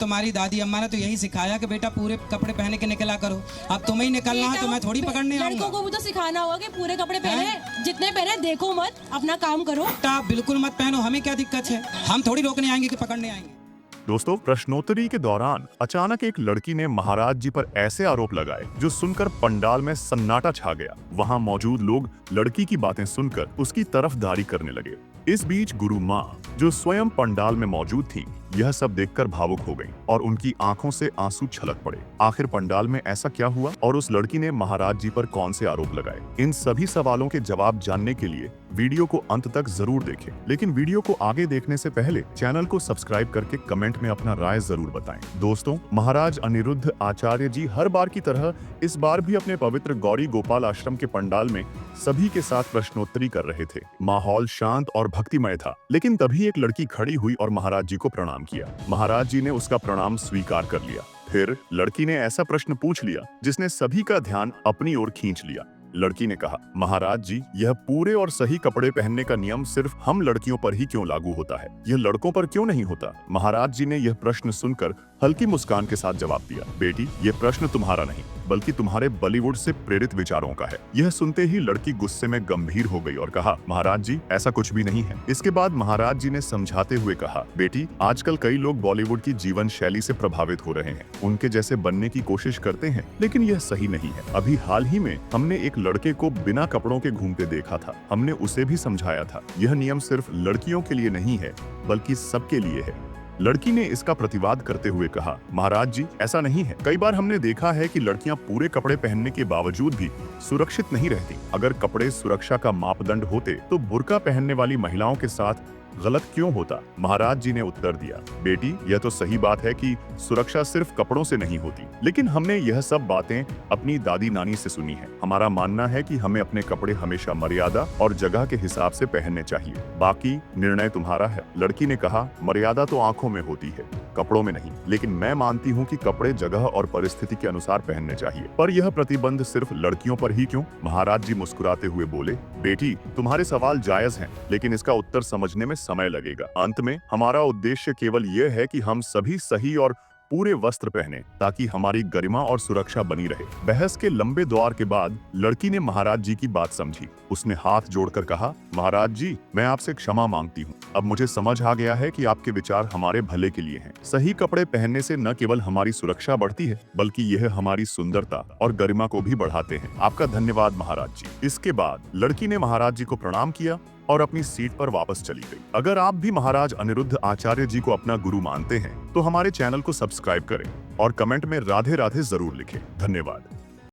तुम्हारी दादी अम्मा ने तो यही सिखाया कि बेटा पूरे कपड़े पहने के निकला करो। अब तुम्हें ही निकलना है तो मैं थोड़ी पकड़ने आऊंगा। लड़कों को भी तो सिखाना होगा कि पूरे कपड़े पहने, जितने पहने देखो मत, अपना काम करो। आप बिल्कुल मत पहनो, हमें क्या दिक्कत है, हम थोड़ी रोकने आएंगे कि पकड़ने आएंगे। दोस्तों, प्रश्नोत्तरी के दौरान अचानक एक लड़की ने महाराज जी पर ऐसे आरोप लगाए जो सुनकर पंडाल में सन्नाटा छा गया। वहां मौजूद लोग लड़की की बातें सुनकर उसकी तरफदारी करने लगे। इस बीच गुरु माँ, जो स्वयं पंडाल में मौजूद थी, यह सब देखकर भावुक हो गईं और उनकी आंखों से आंसू छलक पड़े। आखिर पंडाल में ऐसा क्या हुआ और उस लड़की ने महाराज जी पर कौन से आरोप लगाए? इन सभी सवालों के जवाब जानने के लिए वीडियो को अंत तक जरूर देखें। लेकिन वीडियो को आगे देखने से पहले चैनल को सब्सक्राइब करके कमेंट में अपना राय जरूर बताएं। दोस्तों, महाराज अनिरुद्ध आचार्य जी हर बार की तरह इस बार भी अपने पवित्र गौरी गोपाल आश्रम के पंडाल में सभी के साथ प्रश्नोत्तरी कर रहे थे। माहौल शांत और भक्तिमय था, लेकिन तभी एक लड़की खड़ी हुई और महाराज जी को प्रणाम किया। महाराज जी ने उसका प्रणाम स्वीकार कर लिया। फिर लड़की ने ऐसा प्रश्न पूछ लिया जिसने सभी का ध्यान अपनी ओर खींच लिया। लड़की ने कहा, महाराज जी, यह पूरे और सही कपड़े पहनने का नियम सिर्फ हम लड़कियों पर ही क्यों लागू होता है? यह लड़कों पर क्यों नहीं होता? महाराज जी ने यह प्रश्न सुनकर हल्की मुस्कान के साथ जवाब दिया, बेटी, यह प्रश्न तुम्हारा नहीं बल्कि तुम्हारे बॉलीवुड से प्रेरित विचारों का है। यह सुनते ही लड़की गुस्से में गंभीर हो गई और कहा, महाराज जी, ऐसा कुछ भी नहीं है। इसके बाद महाराज जी ने समझाते हुए कहा, बेटी, आजकल कई लोग बॉलीवुड की जीवन शैली से प्रभावित हो रहे हैं, उनके जैसे बनने की कोशिश करते हैं, लेकिन यह सही नहीं है। अभी हाल ही में हमने एक लड़के को बिना कपड़ों के घूमते देखा था। हमने उसे भी समझाया था, यह नियम सिर्फ लड़कियों के लिए नहीं है बल्कि सबके लिए है। लड़की ने इसका प्रतिवाद करते हुए कहा, महाराज जी, ऐसा नहीं है। कई बार हमने देखा है कि लड़कियां पूरे कपड़े पहनने के बावजूद भी सुरक्षित नहीं रहती। अगर कपड़े सुरक्षा का मापदंड होते तो बुर्का पहनने वाली महिलाओं के साथ गलत क्यों होता? महाराज जी ने उत्तर दिया, बेटी, यह तो सही बात है कि सुरक्षा सिर्फ कपड़ों से नहीं होती, लेकिन हमने यह सब बातें अपनी दादी नानी से सुनी है। हमारा मानना है कि हमें अपने कपड़े हमेशा मर्यादा और जगह के हिसाब से पहनने चाहिए, बाकी निर्णय तुम्हारा है। लड़की ने कहा, मर्यादा तो आंखों में होती है, कपड़ों में नहीं, लेकिन मैं मानती हूँ कि कपड़े जगह और परिस्थिति के अनुसार पहनने चाहिए। पर यह प्रतिबंध सिर्फ लड़कियों पर ही क्यों? महाराज जी मुस्कुराते हुए बोले, बेटी, तुम्हारे सवाल जायज हैं, लेकिन इसका उत्तर समझने में समय लगेगा। अंत में हमारा उद्देश्य केवल यह है कि हम सभी सही और पूरे वस्त्र पहने ताकि हमारी गरिमा और सुरक्षा बनी रहे। बहस के लंबे दौर के बाद लड़की ने महाराज जी की बात समझी। उसने हाथ जोड़कर कहा, महाराज जी, मैं आपसे क्षमा मांगती हूँ। अब मुझे समझ आ गया है कि आपके विचार हमारे भले के लिए हैं। सही कपड़े पहनने से न केवल हमारी सुरक्षा बढ़ती है बल्कि यह हमारी सुंदरता और गरिमा को भी बढ़ाते हैं। आपका धन्यवाद महाराज जी। इसके बाद लड़की ने महाराज जी को प्रणाम किया और अपनी सीट पर वापस चली गई। अगर आप भी महाराज अनिरुद्ध आचार्य जी को अपना गुरु मानते हैं तो हमारे चैनल को सब्सक्राइब करें और कमेंट में राधे राधे जरूर लिखें। धन्यवाद।